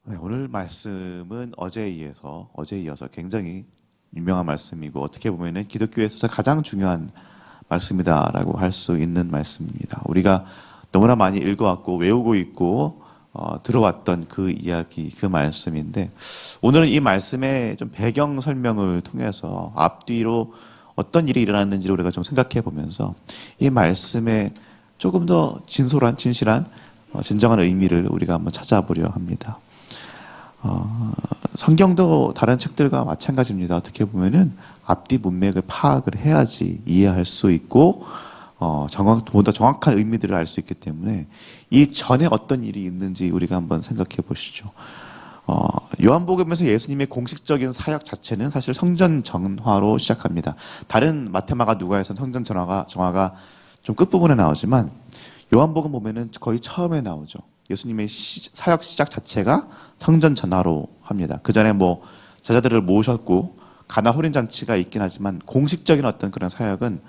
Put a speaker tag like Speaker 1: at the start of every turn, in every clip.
Speaker 1: 네, 오늘 말씀은 어제에 이어서 굉장히 유명한 말씀이고 어떻게 보면은 기독교에서 가장 중요한 말씀이다라고 할 수 있는 말씀입니다. 우리가 너무나 많이 읽어왔고 외우고 있고 들어왔던 그 이야기, 그 말씀인데 오늘은 이 말씀의 좀 배경 설명을 통해서 앞뒤로 어떤 일이 일어났는지를 우리가 좀 생각해 보면서 이 말씀의 조금 더 진실한 진정한 의미를 우리가 한번 찾아보려 합니다. 성경도 다른 책들과 마찬가지입니다. 어떻게 보면은 앞뒤 문맥을 파악을 해야지 이해할 수 있고, 보다 정확한 의미들을 알 수 있기 때문에 이 전에 어떤 일이 있는지 우리가 한번 생각해 보시죠. 요한복음에서 예수님의 공식적인 사역 자체는 사실 성전 정화로 시작합니다. 다른 마테마가 누가에서는 성전 정화가 좀 끝부분에 나오지만 요한복음 보면은 거의 처음에 나오죠. 예수님의 사역 시작 자체가 성전 전화로 합니다. 그 전에 뭐 제자들을 모으셨고 가나 혼인 잔치가 있긴 하지만 공식적인 어떤 그런 사역은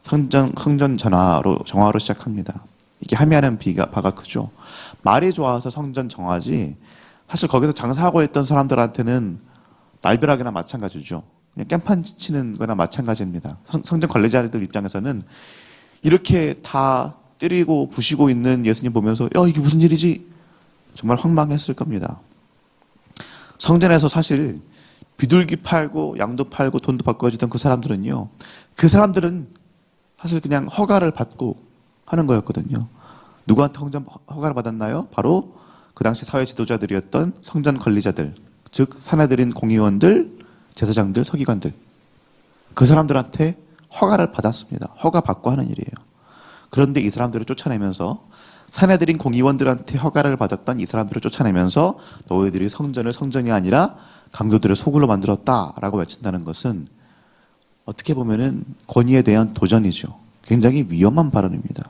Speaker 1: 성전 정화로 시작합니다. 이게 함의하는 바가 크죠. 말이 좋아서 성전 정화지 사실 거기서 장사하고 있던 사람들한테는 날벼락이나 마찬가지죠. 그냥 깽판 치는 거나 마찬가지입니다. 성전 관리자들 입장에서는 이렇게 다 때리고 부시고 있는 예수님 보면서 이게 무슨 일이지? 정말 황망했을 겁니다. 성전에서 사실 비둘기 팔고 양도 팔고 돈도 바꿔주던 그 사람들은 사실 그냥 허가를 받고 하는 거였거든요. 누구한테 허가를 받았나요? 바로 그 당시 사회 지도자들이었던 성전 관리자들, 즉 사내들인 공의원들, 제사장들, 서기관들, 그 사람들한테 허가를 받았습니다. 허가 받고 하는 일이에요. 그런데 이 사람들을 쫓아내면서 사내들인 공의원들한테 허가를 받았던 이 사람들을 쫓아내면서 너희들이 성전을 성전이 아니라 강도들의 소굴로 만들었다라고 외친다는 것은 어떻게 보면은 권위에 대한 도전이죠. 굉장히 위험한 발언입니다.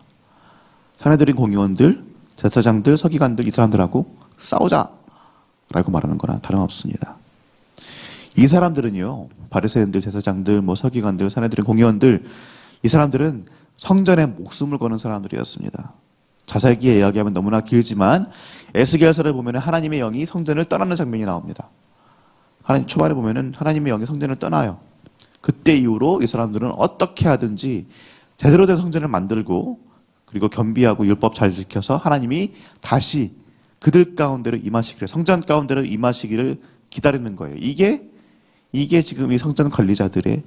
Speaker 1: 사내들인 공의원들, 제사장들, 서기관들 이 사람들하고 싸우자라고 말하는 거나 다름없습니다. 이 사람들은요, 바리새인들, 제사장들, 서기관들, 사내들인 공의원들 이 사람들은 성전에 목숨을 거는 사람들이었습니다. 자세하게 이야기하면 너무나 길지만 에스겔서를 보면 하나님의 영이 성전을 떠나는 장면이 나옵니다. 초반에 보면 하나님의 영이 성전을 떠나요. 그때 이후로 이 사람들은 어떻게 하든지 제대로 된 성전을 만들고 그리고 겸비하고 율법 잘 지켜서 하나님이 다시 그들 가운데로 임하시기를, 성전 가운데로 임하시기를 기다리는 거예요. 이게 지금 이 성전 관리자들의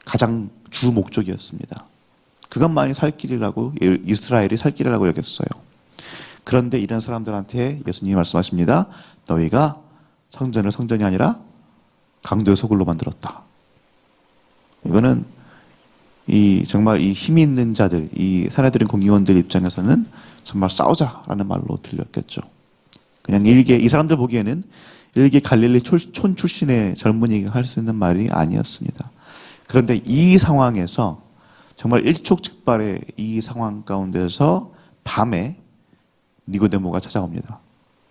Speaker 1: 가장 주 목적이었습니다. 그것만이 살 길이라고, 이스라엘이 살 길이라고 여겼어요. 그런데 이런 사람들한테 예수님이 말씀하십니다. 너희가 성전을 성전이 아니라 강도의 소굴로 만들었다. 이거는 정말 이 힘이 있는 자들, 이 사내들인 공의원들 입장에서는 정말 싸우자라는 말로 들렸겠죠. 그냥 이 사람들 보기에는 일개 갈릴리 촌 출신의 젊은이가 할 수 있는 말이 아니었습니다. 그런데 이 상황에서 정말 일촉즉발의 이 상황 가운데서 밤에 니고데모가 찾아옵니다.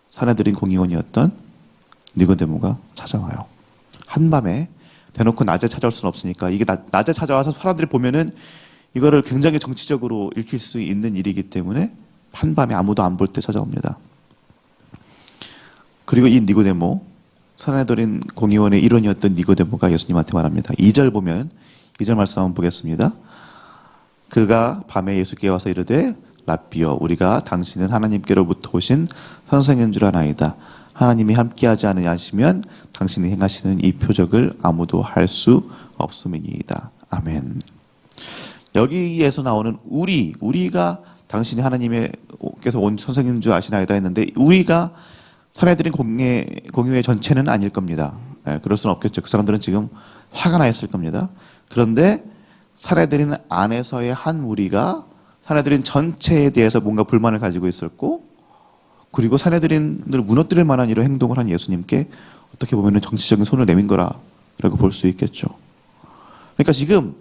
Speaker 1: 사내들인 공의원이었던 니고데모가 찾아와요. 한밤에 대놓고 낮에 찾아올 수는 없으니까 이게 낮에 찾아와서 사람들이 보면은 이거를 굉장히 정치적으로 읽힐 수 있는 일이기 때문에 한밤에 아무도 안 볼 때 찾아옵니다. 그리고 이 니고데모, 사내들인 공의원의 일원이었던 니고데모가 예수님한테 말합니다. 2절 보면 2절 말씀 한번 보겠습니다. 그가 밤에 예수께 와서 이르되 라삐여 우리가 당신은 하나님께로부터 오신 선생인 줄 아나이다. 하나님이 함께하지 않으시면 당신이 행하시는 이 표적을 아무도 할 수 없음이니이다. 아멘. 여기에서 나오는 우리가 당신이 하나님께서 온 선생인 줄 아시나이다 했는데 우리가 사내들인 공의회 전체는 아닐 겁니다. 그럴 수는 없겠죠. 그 사람들은 지금 화가 나 있을 겁니다. 그런데 사내들인 안에서의 한 무리가 사내들인 전체에 대해서 뭔가 불만을 가지고 있었고 그리고 사내들인을 무너뜨릴 만한 이런 행동을 한 예수님께 어떻게 보면 정치적인 손을 내민 거라고 볼 수 있겠죠. 그러니까 지금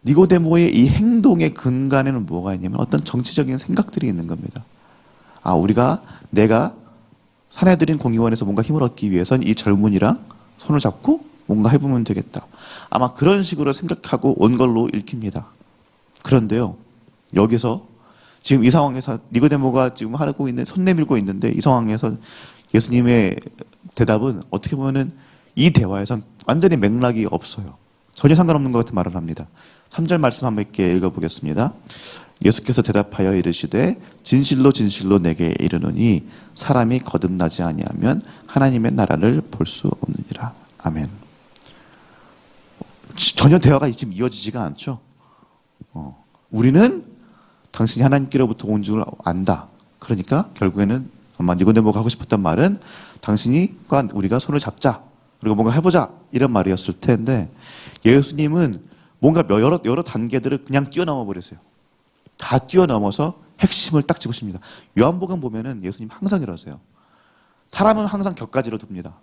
Speaker 1: 니고데모의 이 행동의 근간에는 뭐가 있냐면 어떤 정치적인 생각들이 있는 겁니다. 내가 사내들인 공의원에서 뭔가 힘을 얻기 위해선 이 젊은이랑 손을 잡고 뭔가 해보면 되겠다. 아마 그런 식으로 생각하고 온 걸로 읽힙니다. 그런데요, 여기서 지금 이 상황에서 니고데모가 지금 하고 있는, 손 내밀고 있는데 이 상황에서 예수님의 대답은 어떻게 보면은 이 대화에선 완전히 맥락이 없어요. 전혀 상관없는 것 같은 말을 합니다. 3절 말씀 한번 이렇게 읽어보겠습니다. 예수께서 대답하여 이르시되 진실로 진실로 내게 이르노니 사람이 거듭나지 아니하면 하나님의 나라를 볼 수 없느니라. 아멘. 전혀 대화가 지금 이어지지가 않죠. 우리는 당신이 하나님께로부터 온 줄 안다. 그러니까 결국에는 아마 니고데모가 하고 싶었던 말은 당신과 우리가 손을 잡자. 그리고 뭔가 해보자. 이런 말이었을 텐데 예수님은 뭔가 여러 단계들을 그냥 뛰어넘어 버렸어요. 다 뛰어넘어서 핵심을 딱 집으십니다. 요한복음 보면은 예수님 항상 이러세요. 사람은 항상 격가지로 둡니다.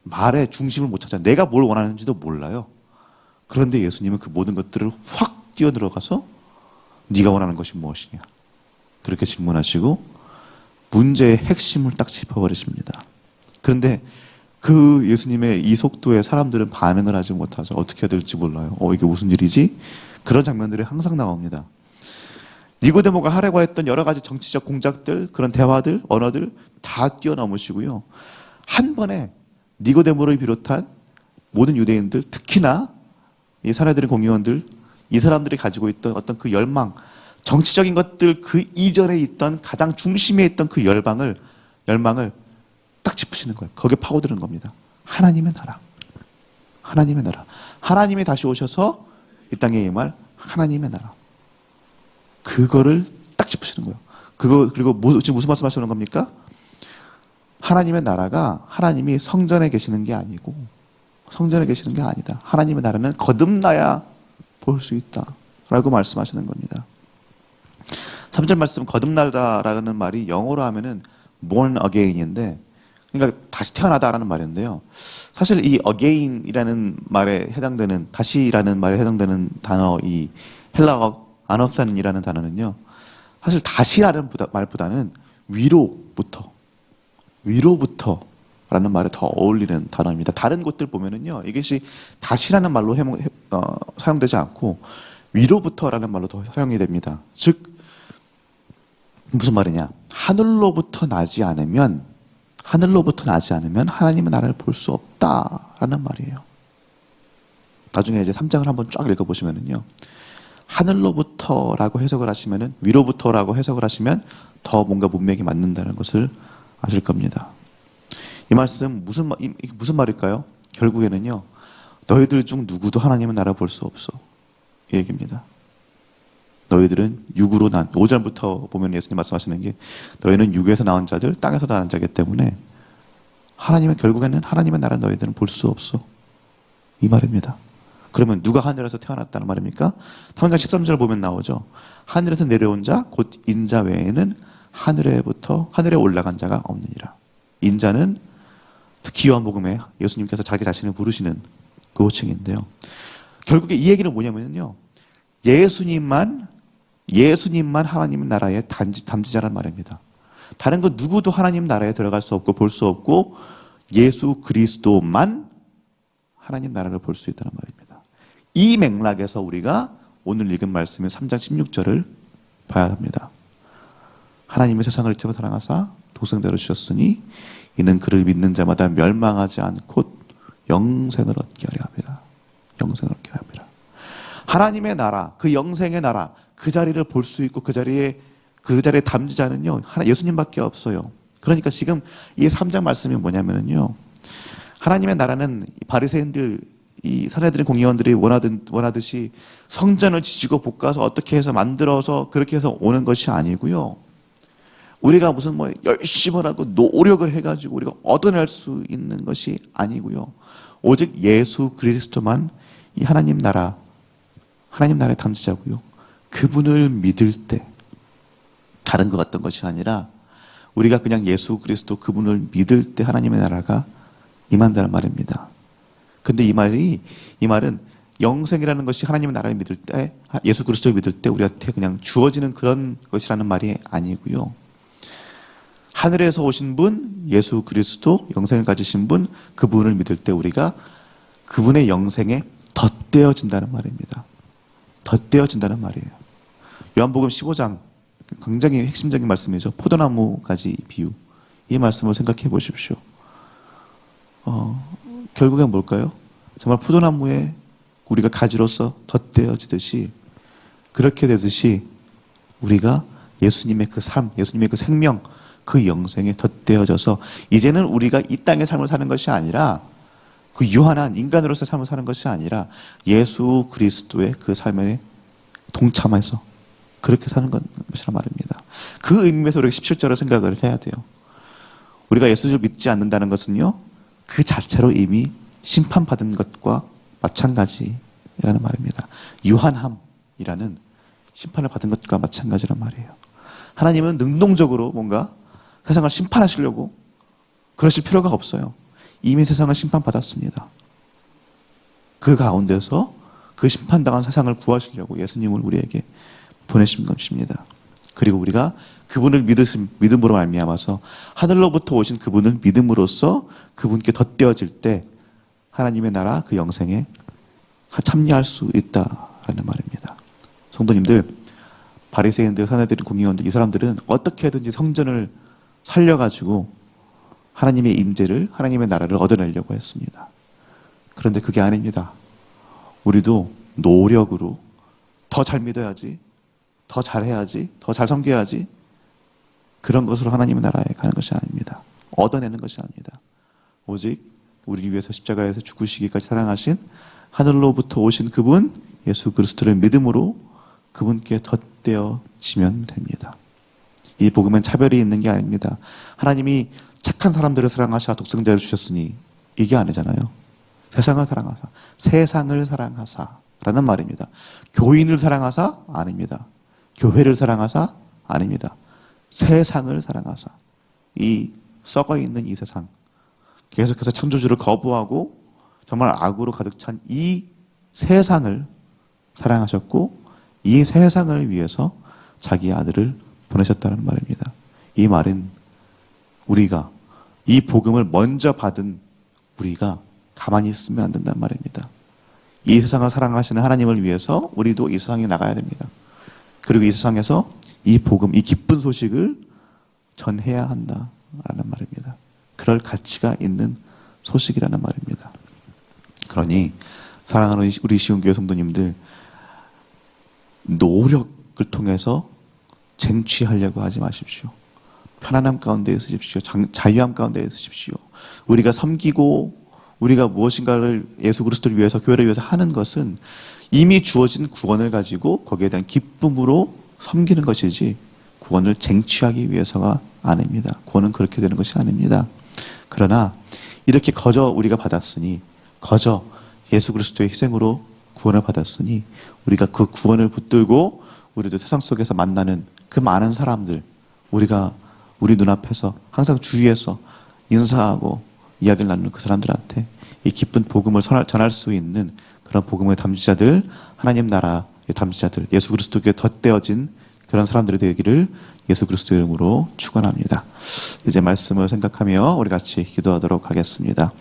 Speaker 1: 말의 중심을 못 찾아. 내가 뭘 원하는지도 몰라요. 그런데 예수님은 그 모든 것들을 확 뛰어들어가서 네가 원하는 것이 무엇이냐. 그렇게 질문하시고 문제의 핵심을 딱 짚어버리십니다. 그런데 그 예수님의 이 속도에 사람들은 반응을 하지 못하죠. 어떻게 해야 될지 몰라요. 이게 무슨 일이지? 그런 장면들이 항상 나옵니다. 니고데모가 하려고 했던 여러 가지 정치적 공작들, 그런 대화들, 언어들 다 뛰어넘으시고요. 한 번에 니고데모를 비롯한 모든 유대인들, 특히나 이 사내들의 공의원들, 이 사람들이 가지고 있던 어떤 그 열망, 정치적인 것들 그 이전에 있던 가장 중심에 있던 그 열망을 딱 짚으시는 거예요. 거기에 파고드는 겁니다. 하나님의 나라. 하나님의 나라. 하나님이 다시 오셔서 이 땅에 임할 하나님의 나라. 그거를 딱 짚으시는 거예요. 그리고 지금 무슨 말씀 하시는 겁니까? 하나님의 나라가 하나님이 성전에 계시는 게 아니고 성전에 계시는 게 아니다. 하나님의 나라는 거듭나야 볼 수 있다. 라고 말씀하시는 겁니다. 3절 말씀 거듭나다라는 말이 영어로 하면은 born again인데 그러니까 다시 태어나다라는 말인데요. 사실 이 again이라는 말에 해당되는 다시라는 말에 해당되는 단어 이 헬라어 아노산이라는 단어는요. 사실 다시라는 말보다는 위로부터라는 말에 더 어울리는 단어입니다. 다른 곳들 보면은요. 이것이 다시라는 말로 사용되지 않고 위로부터라는 말로 더 사용이 됩니다. 즉 무슨 말이냐? 하늘로부터 나지 않으면 하나님의 나라를 볼 수 없다라는 말이에요. 나중에 이제 3장을 한번 쫙 읽어보시면은요. 하늘로부터라고 해석을 하시면은 위로부터라고 해석을 하시면 더 뭔가 문맥이 맞는다는 것을 아실 겁니다. 이 말씀 무슨 말일까요? 결국에는요. 너희들 중 누구도 하나님의 나라 볼 수 없어. 이 얘기입니다. 너희들은 육으로 5절부터 보면 예수님 말씀하시는 게 너희는 육에서 나온 자들, 땅에서 나온 자이기 때문에 결국에는 하나님의 나라 너희들은 볼 수 없어. 이 말입니다. 그러면 누가 하늘에서 태어났다는 말입니까? 3장 13절 보면 나오죠. 하늘에서 내려온 자, 곧 인자 외에는 하늘에 올라간 자가 없느니라. 인자는 특히 요한복음에 예수님께서 자기 자신을 부르시는 그 호칭인데요. 결국에 이 얘기는 뭐냐면요. 예수님만 하나님 나라의 담지자란 말입니다. 다른 건 누구도 하나님 나라에 들어갈 수 없고 볼 수 없고 예수 그리스도만 하나님 나라를 볼 수 있다는 말입니다. 이 맥락에서 우리가 오늘 읽은 말씀인 3장 16절을 봐야 합니다. 하나님의 세상을 이처럼 사랑하사 독생자를 주셨으니 이는 그를 믿는 자마다 멸망하지 않고 영생을 얻게 하려 함이라. 영생을 얻게 하려 함이라. 하나님의 나라, 그 영생의 나라, 그 자리를 볼 수 있고 그 자리에 담지자는요, 예수님밖에 없어요. 그러니까 지금 이 3장 말씀이 뭐냐면요, 하나님의 나라는 바리새인들, 이 사내들의 공의원들이 원하듯이 성전을 지지고 볶아서 어떻게 해서 만들어서 그렇게 해서 오는 것이 아니고요. 우리가 무슨 열심을 하고 노력을 해가지고 우리가 얻어낼 수 있는 것이 아니고요. 오직 예수 그리스도만 이 하나님 나라의 담지자고요. 그분을 믿을 때 다른 것 같던 것이 아니라 우리가 그냥 예수 그리스도 그분을 믿을 때 하나님의 나라가 임한다는 말입니다. 근데 이 말은 영생이라는 것이 하나님의 나라를 믿을 때, 예수 그리스도를 믿을 때 우리한테 그냥 주어지는 그런 것이라는 말이 아니고요. 하늘에서 오신 분, 예수 그리스도, 영생을 가지신 분, 그분을 믿을 때 우리가 그분의 영생에 덧대어진다는 말입니다. 덧대어진다는 말이에요. 요한복음 15장 굉장히 핵심적인 말씀이죠. 포도나무 가지 비유. 이 말씀을 생각해 보십시오. 결국엔 뭘까요? 정말 포도나무에 우리가 가지로서 덧대어지듯이 그렇게 되듯이 우리가 예수님의 그 삶, 예수님의 그 생명, 그 영생에 덧대어져서 이제는 우리가 이 땅의 삶을 사는 것이 아니라 그 유한한 인간으로서의 삶을 사는 것이 아니라 예수 그리스도의 그 삶에 동참해서 그렇게 사는 것이란 말입니다. 그 의미에서 우리가 17절을 생각을 해야 돼요. 우리가 예수를 믿지 않는다는 것은요, 그 자체로 이미 심판받은 것과 마찬가지라는 말입니다. 유한함이라는 심판을 받은 것과 마찬가지란 말이에요. 하나님은 능동적으로 뭔가 세상을 심판하시려고 그러실 필요가 없어요. 이미 세상을 심판받았습니다. 그 가운데서 그 심판당한 세상을 구하시려고 예수님을 우리에게 보내신 것입니다. 그리고 우리가 그분을 믿음으로 말미암아서 하늘로부터 오신 그분을 믿음으로써 그분께 덧대어질 때 하나님의 나라 그 영생에 참여할 수 있다라는 말입니다. 성도님들, 바리새인들, 사내들이 공의원들, 이 사람들은 어떻게든지 성전을 살려가지고 하나님의 임재를, 하나님의 나라를 얻어내려고 했습니다. 그런데 그게 아닙니다. 우리도 노력으로 더 잘 믿어야지, 더 잘해야지, 더 잘 섬겨야지, 그런 것으로 하나님의 나라에 가는 것이 아닙니다. 얻어내는 것이 아닙니다. 오직 우리를 위해서 십자가에서 죽으시기까지 사랑하신 하늘로부터 오신 그분 예수 그리스도를 믿음으로 그분께 덧대어지면 됩니다. 이 복음은 차별이 있는 게 아닙니다. 하나님이 착한 사람들을 사랑하사 독생자를 주셨으니 이게 아니잖아요. 세상을 사랑하사, 세상을 사랑하사라는 말입니다. 교인을 사랑하사? 아닙니다. 교회를 사랑하사? 아닙니다. 세상을 사랑하사. 이 썩어있는 이 세상, 계속해서 창조주를 거부하고 정말 악으로 가득 찬 이 세상을 사랑하셨고 이 세상을 위해서 자기 아들을 보내셨다는 말입니다. 이 말은 우리가 이 복음을 먼저 받은 우리가 가만히 있으면 안 된다는 말입니다. 이 세상을 사랑하시는 하나님을 위해서 우리도 이 세상에 나가야 됩니다. 그리고 이 세상에서 이 복음, 이 기쁜 소식을 전해야 한다라는 말입니다. 그럴 가치가 있는 소식이라는 말입니다. 그러니 사랑하는 우리 시온교회 성도님들, 노력을 통해서 쟁취하려고 하지 마십시오. 편안함 가운데 있으십시오. 자유함 가운데 있으십시오. 우리가 섬기고 우리가 무엇인가를 예수 그리스도를 위해서, 교회를 위해서 하는 것은 이미 주어진 구원을 가지고 거기에 대한 기쁨으로 섬기는 것이지 구원을 쟁취하기 위해서가 아닙니다. 구원은 그렇게 되는 것이 아닙니다. 그러나 이렇게 거저 우리가 받았으니, 거저 예수 그리스도의 희생으로 구원을 받았으니 우리가 그 구원을 붙들고 우리도 세상 속에서 만나는 그 많은 사람들, 우리가 우리 눈앞에서 항상 주위에서 인사하고 이야기를 나누는 그 사람들한테 이 기쁜 복음을 전할 수 있는 그런 복음의 담지자들, 하나님 나라의 담지자들, 예수 그리스도께 덧대어진 그런 사람들이 되기를 예수 그리스도 이름으로 축원합니다. 이제 말씀을 생각하며 우리 같이 기도하도록 하겠습니다.